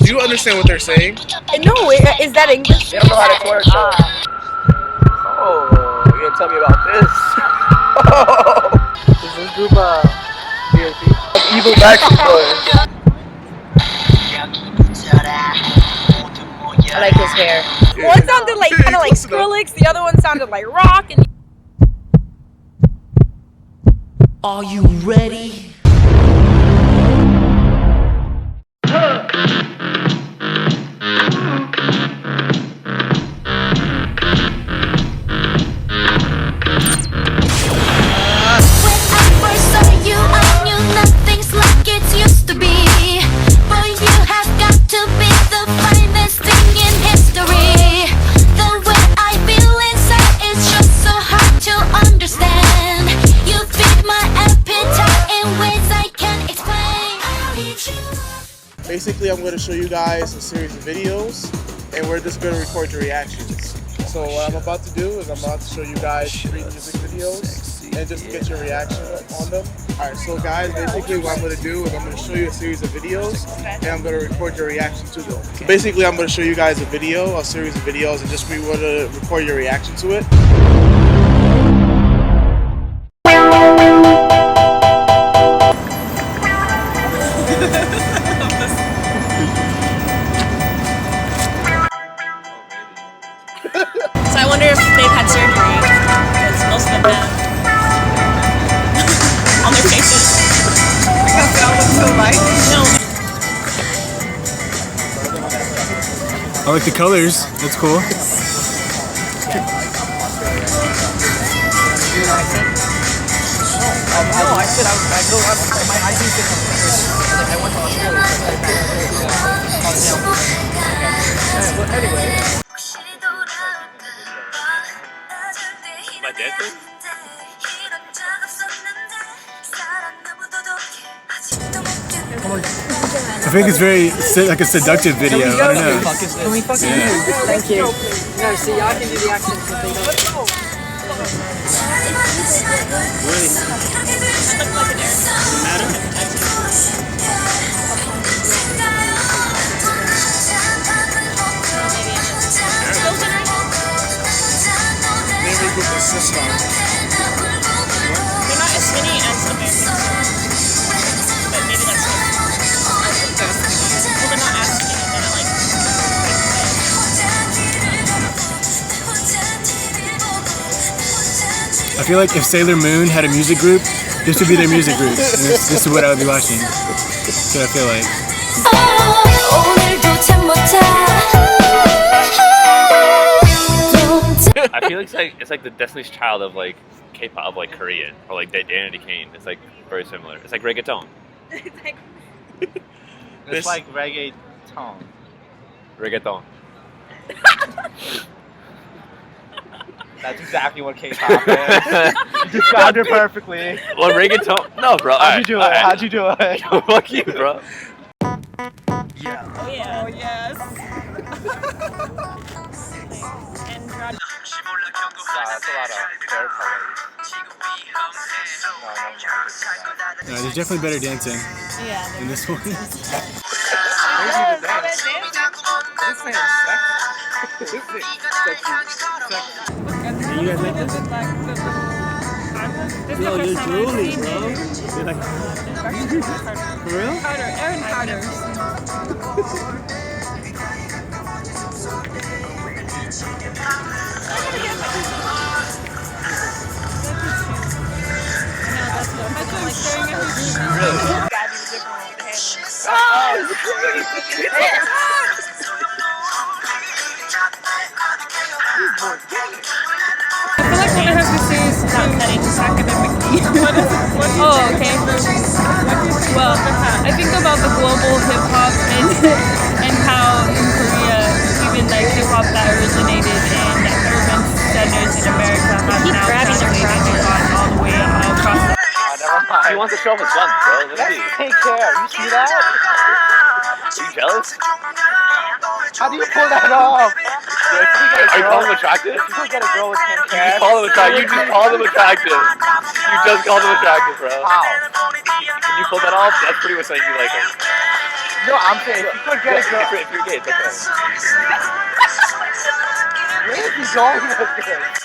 Do you understand what they're saying? No, is that English? They don't know how to twerk. Oh, you're gonna tell me about this? Is this group viability? Evil Backstreet Boys. I like his hair. Yeah. One sounded like kind of like Close enough. Skrillex. The other one sounded like rock. And Are you ready? Basically, I'm going to show you guys a series of videos, and we're just going to record your reactions. So what I'm about to do is I'm about to show you guys 3 music videos and just get your reaction on them. Alright, so guys, basically what I'm going to do is I'm going to show you a series of videos and I'm going to record your reaction to them. So basically, I'm going to show you guys a series of videos, and just we want to record your reaction to it. So I wonder if they've had surgery, because most of them have. On their faces. because they all look so light. No. I like the colors. That's cool. No, I said I go up. My ID said like I went to Australia. But anyway. My dancing? I think it's very like a seductive video. I don't know. Can we fucking do? Thank you. No, see, I can do the accents if they don't. Let's go. They're not as skinny as Americans. But maybe that's good. Well, they're not as skinny. They're not like... I feel like if Sailor Moon had a music group, this would be their music group. And this is what I would be watching. That's what I feel like. I feel it's like the Destiny's Child of like K-pop, of like Korean, or like Danity Kane. It's like very similar. It's like reggaeton. It's like reggaeton. Reggaeton. That's exactly what K-pop is. You described it perfectly. Well, reggaeton? No, bro. How'd you do it? How'd you do it? Fuck you, bro. Yeah. Oh, yeah. Oh, yes. And God. That's a lot of hair colors. No, there's definitely better dancing Yeah. than this one. You guys like this? Yo, you're drooling, bro. You're like, for real? Harder and harder. I feel like what I have to say is not academically. Oh, okay. Well, I think about the global hip hop and how in Korea, even like hip hop that originated in urban centers in America have now translated and gone all the way across the He wants to show off his guns, bro. Let me see. Take care. You see that? Are you jealous? How do you pull that off? Are you calling him attractive? You can get a girl with 10 You cash. call him attractive. You just called him attractive. You just called him attractive, bro. How? Can you pull that off? That's pretty much saying you like him. No, I'm saying if you could get a girl. If you're gay, it's okay. Where is he going with this?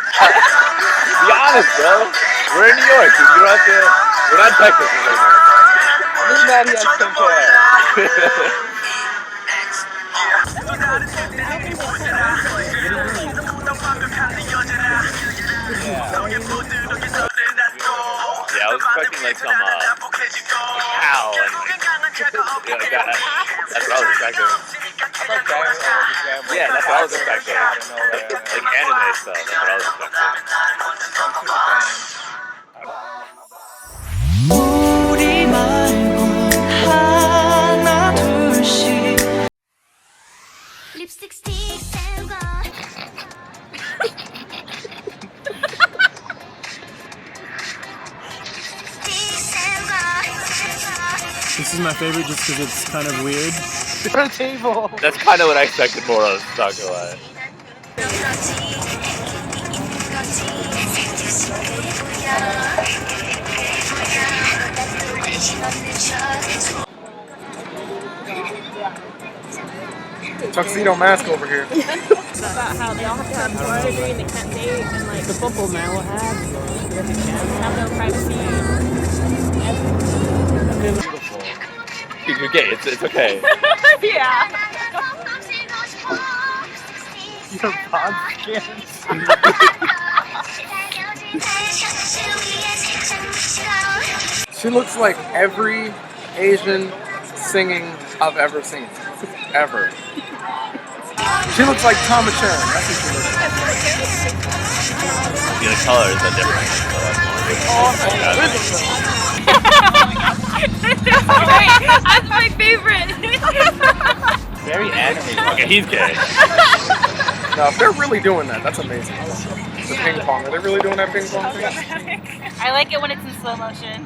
Be honest, bro. We're in New York, dude. You don't have to. We're not in Texas right now. I'm just mad he has pink hair. Yeah, I was expecting like some cow and like, yeah, like that. That's what I was expecting. Yeah, that's what I was expecting. Like anime stuff. That's what I was expecting. 우리 말고 하나 둘씩 립스틱 스틱과 This is my favorite just because it's kind of weird. On a table. That's kind of what I expected more of. Not gonna lie. Tuxedo mask over here. About how they all have to have surgery and they can't date and like the football man will have no privacy. Dude, you're gay. It's okay. Yeah. Your bond skins. She looks like every Asian singing I've ever seen. Ever. She looks like Thomas Sharon. That's what she looks like. The colors are different. That's my favorite. Very animated. Okay, he's gay. No, if they're really doing that, that's amazing. The ping pong. Are they really doing that ping pong thing? I like it when it's in slow motion.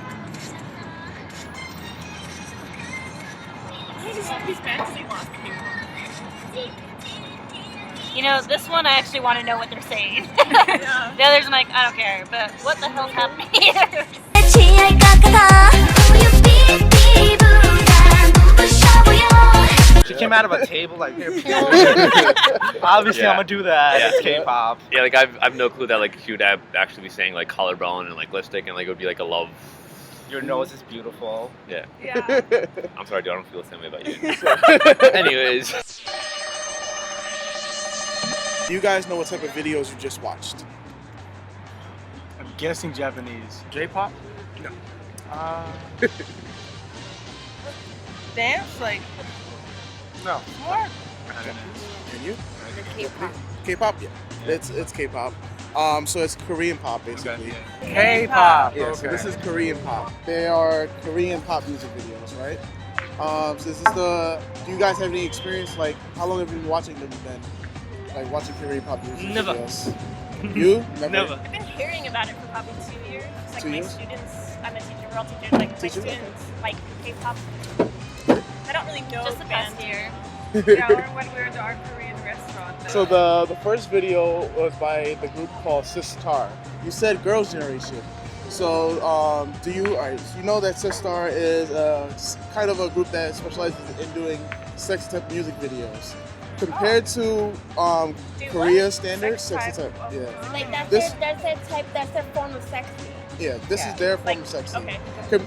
You know, this one I actually want to know what they're saying. The others I'm like, I don't care, but what the hell's happening here? She came out of a table like here. Obviously, Yeah. I'm gonna do that. Yeah. It's K-pop. Yeah, like I've no clue that like she would actually be saying like collarbone and like lipstick and like it would be like a love. Your nose is beautiful. Yeah. Yeah. I'm sorry, dude. I don't feel the same way about you. Anyways. Do you guys know what type of videos you just watched? I'm guessing Japanese. J-pop? No. Dance like No. more. I don't know. Can you? K-pop. K-pop, yeah. It's K-pop. So it's Korean pop basically. Okay, K-pop. Yeah, so this is Korean pop. They are Korean pop music videos, right? So this is the. Do you guys have any experience? Like, how long have you been watching them then? Like watching Korean pop music Never. videos? You? Never. I've been hearing about it for probably 2 years. Like 2 my years? students, I'm a teacher, we're all teachers, like my Teacher? students like K-pop. I don't really know Just the past band. year. Yeah, or when we were at our Korean restaurant. So the first video was by the group called Sistar. You said Girls' Generation. So do you? Alright, so you know that Sistar is kind of a group that specializes in doing sex type music videos. Compared to Korea standards, sexy type. Yeah. Like that's This- that's their type, that's their form of sexy. Yeah. This is their form of sexy. Okay.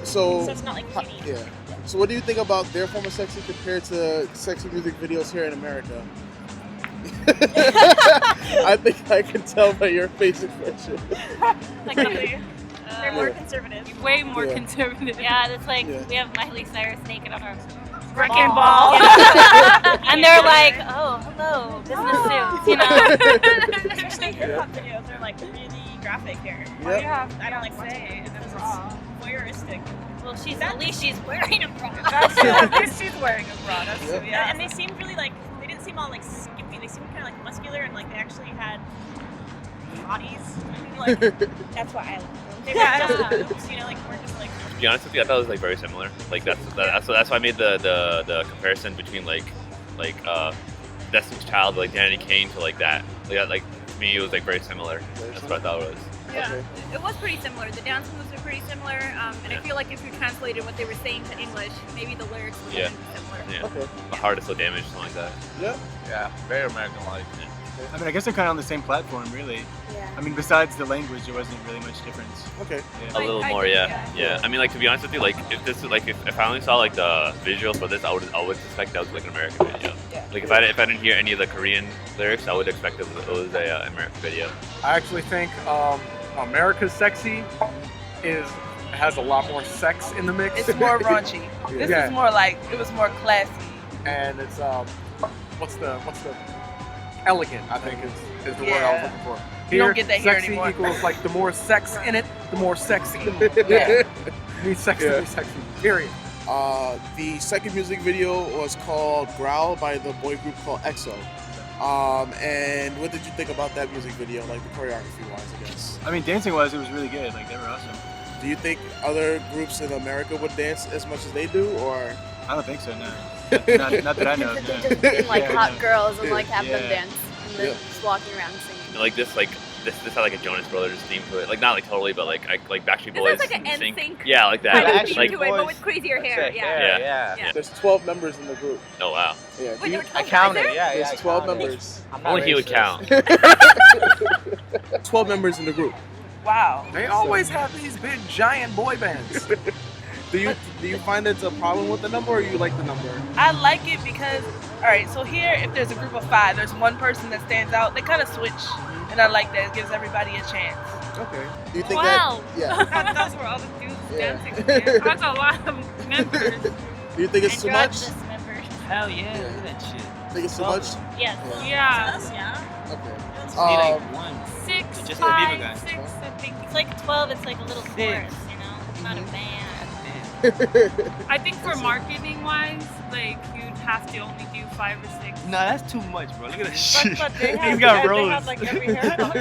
So So it's not like kitty. yeah. So what do you think about their form of sexy compared to sexy music videos here in America? I think I can tell by your face expression. Like they're more conservative. way more Yeah. conservative. Yeah, it's like Yeah. we have Miley Cyrus naked on our Wrecking ball. and they're like, oh, hello, business suits, you know. Especially hip-hop videos, they're like really graphic here. Yep. Yeah, I don't like say and it's voyeuristic. Well, at least she's wearing a bra. At least she's wearing a bra. That's Yep. yeah. And they seemed really like they didn't seem all like skimpy. They seemed kind of like muscular and like they actually had bodies. Like That's why I like them. they were just boobs, you know, like we're just like be honest with you, I thought it was like very similar. Like that's why I made the comparison between like Destiny's Child, like Danny Kane, to like that. Like to me, it was like very similar. That's what I thought it was. Yeah, it was pretty similar. The dance moves are pretty similar, and I feel like if you translated what they were saying to English, maybe the lyrics would have been similar. Yeah. Okay. The heart is so damaged, something like that. Yeah. Yeah, very American-like. I mean, I guess they're kind of on the same platform, really. Yeah. I mean, besides the language, there wasn't really much difference. Okay. A little more, yeah. I mean, like to be honest with you, like if this is like if I only saw like the visuals for this, I would suspect that was like an American video. Yeah. Like if I didn't hear any of the Korean lyrics, I would expect it was a American video. I actually think America's Sexy has a lot more sex in the mix. It's more raunchy. This is more like, it was more classy. And it's what's the elegant, I think is the word I was looking for. You don't get that here sexy anymore. equals like the more sex in it, the more sexy. Yeah. Need sex to be sexy. Period. The second music video was called Growl by the boy group called EXO. And what did you think about that music video, like the choreography wise, I guess? I mean, dancing-wise, it was really good. Like, they were awesome. Do you think other groups in America would dance as much as they do, or? I don't think so, no. Not that I know. Because No. they just being like hot no. girls and like have them Yeah. dance and then just walking around singing. Like this had like a Jonas Brothers theme to it. Like not like totally, but like Backstreet This Boys. has like an NSYNC. NSYNC Yeah, like that. kind of Like, theme to it, but with crazier hair. Yeah. There's 12 members in the group. oh wow. Yeah. Wait, there were 12 counted, members? yeah, There's 12 members. Only he would count. 12 members in the group. Wow. They always have these big giant boy bands. Do you find it's a problem with the number, or you like the number? I like it because, alright, so here, if there's a group of 5, there's one person that stands out. They kind of switch, and I like that. It gives everybody a chance. Okay. Do you think Wow. that? Yeah. Those were all the dudes Yeah. dancing. Man. That's a lot of members. Do you think it's too much? Androgynous members. Hell yeah, look at that shit. Think it's too much? Yes. Yeah. Okay. 6, Just 5, the Bieber 6, I think. It's like 12, it's like a little chorus, you know? It's not a band. I think for marketing wise, like you'd have to only do 5 or 6. No, that's too much, bro. Look at that shit. But they have, He's got they rose. have like every haircut.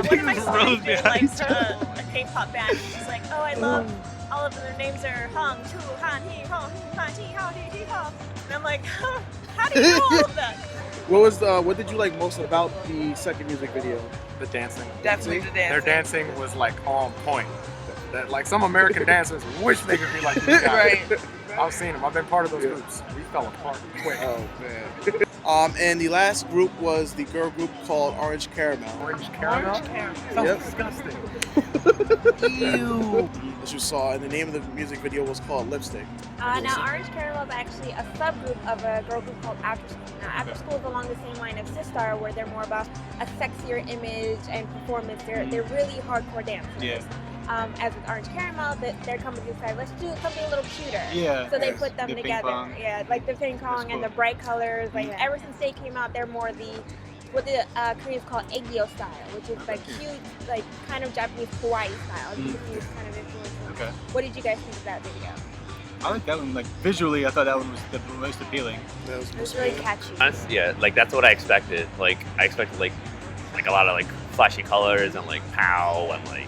One of my Rose students did like behind a K-pop band. She's like, oh, I love all of their names are Hung, Tu, Han, He, Hong, Han, Ti, Hao, Di, Di, Hao. And I'm like, how do you know all of that? What did you like most about the second music video? The dancing. Definitely the dancing. Their dancing was like on point. That like some American dancers wish they could be like these guys. Right. I've seen them. I've been part of those groups. We fell apart quick. Oh man. And the last group was the girl group called Orange Caramel. Orange caramel? Orange caramel. Sounds Yep. disgusting. Ew. As you saw, and the name of the music video was called Lipstick. Now, Orange Caramel is actually a subgroup of a girl group called After School. Now, After School is along the same line of Sistar, where they're more about a sexier image and performance. They're really hardcore dancers. Yeah. As with Orange Caramel, they're coming to decide, let's do something a little cuter. Yeah. So they put them The ping together. pong. Yeah, like the ping pong and the bright colors. Like ever since they came out, they're more what the Koreans call Aegyo style, which is like cute, like kind of Japanese kawaii style. Japanese kind of influence. Okay. What did you guys think of that video? I like that one. Like, visually, I thought that one was the most appealing. That was It was really catchy. Honestly, yeah, like that's what I expected. Like I expected like a lot of like flashy colors and like pow and like.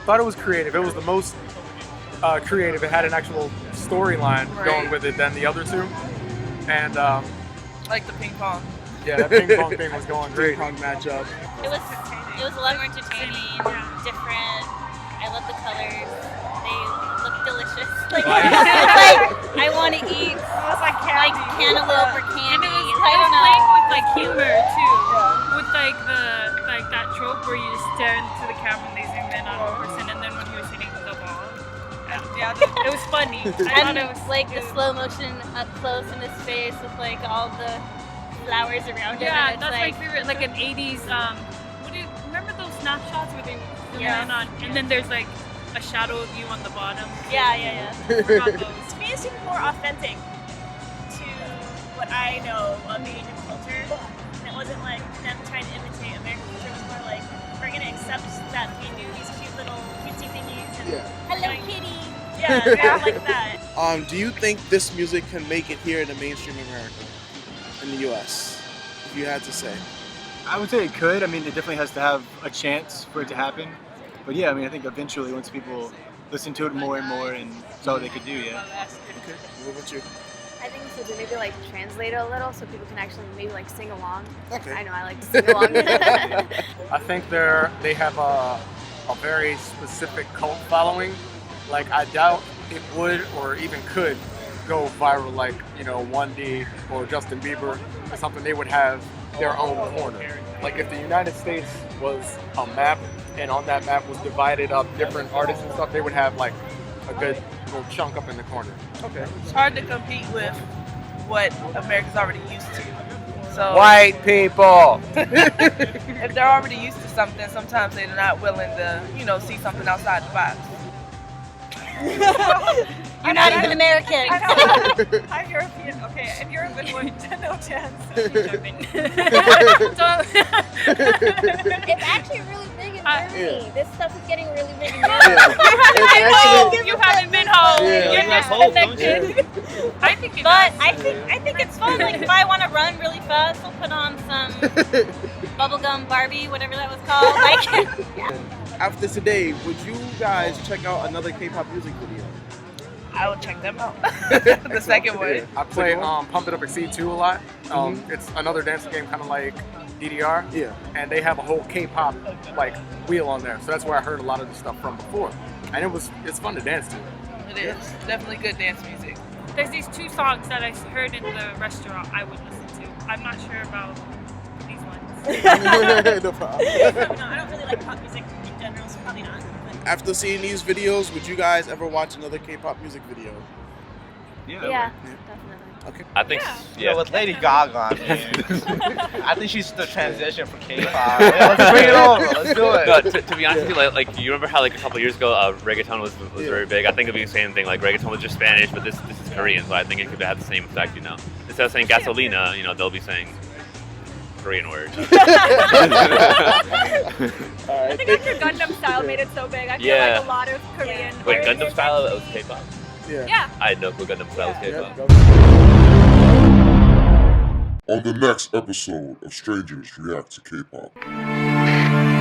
Thought it was creative. It was the most creative. It had an actual storyline going with it than the other two. And Like the ping pong. yeah, that ping pong thing was going great. ping pong matchup. It was a lot more entertaining, different. I love the colors. They look delicious. Like, I want to eat It was like cantaloupe or And candy. it was I don't playing know. with like humor too. With like that trope where you just stare into the camera and they zoom in on one person, and then when he was hitting the ball. Yeah, it was funny. I thought And it was like the good. slow motion up close in his face with like all the flowers around him. Yeah, and it's that's like, my favorite. Like an 80s. What do you remember those snapshots where they zoom Yes. in on, and then there's like a shadow of you on the bottom. Yeah. Forgot those. To me, it seemed more authentic to what I know of Asian culture. And it wasn't like them trying to imitate American culture. It was more like, we're going to accept that we do these cute little cutesy thingies. And Hello like, Kitty. Yeah, they're like that. Do you think this music can make it here in the mainstream America, in the U.S.? If you had to say. I would say it could. I mean, it definitely has to have a chance for it to happen. But yeah, I mean, I think eventually, once people listen to it more and more, and that's all they could do. Yeah. Okay. What about you? I think so to maybe like translate it a little so people can actually maybe like sing along. Okay. I know I like to sing along. I think they have a very specific cult following. Like I doubt it would or even could go viral like, you know, 1D or Justin Bieber or something. They would have their own corner. Like if the United States was a map and on that map was divided up different artists and stuff, they would have like a good little chunk up in the corner. Okay. It's hard to compete with what America's already used to. So White people! if they're already used to something, sometimes they're not willing to, you know, see something outside the box. You're not even American. I'm European. Okay, if you're a good one, no chance. It's actually really big in Germany. Yeah. This stuff is getting really big in Yeah. Europe. You haven't been home. Yeah. You're not connected. I think. But I think it's fun. Like if I want to run really fast, I'll put on some bubblegum Barbie, whatever that was called. Like After today, would you guys check out another K-pop music video? I will check them out. The second one. I play Pump It Up Exceed 2 a lot. It's another dancing game kind of like DDR. Yeah. And they have a whole K-pop like wheel on there. So that's where I heard a lot of the stuff from before. And it's fun to dance to. It is. Definitely good dance music. There's these 2 songs that I heard in the restaurant I would listen to. I'm not sure about these ones. No problem. No, I don't really like pop music in general, so probably not. But After seeing these videos, would you guys ever watch another K-pop music video? Yeah, definitely. Okay. I think. Yeah, with Lady Gaga, I mean, I think she's the transition for K-pop. Yeah, let's bring it over. Let's do it. No, to be honest with you, like you remember how like a couple years ago, reggaeton was very big. I think it'd be the same thing. Like reggaeton was just Spanish, but this is Korean, so I think it could have the same effect. You know, instead of saying gasolina, you know, they'll be saying Korean words. I think after Gundam Style made it so big, I feel Yeah. like a lot of Korean. Wait, Gundam Style? That was K-pop. Yeah. I had no clue Gundam Style was K-pop. On the next episode of Strangers React to K-Pop.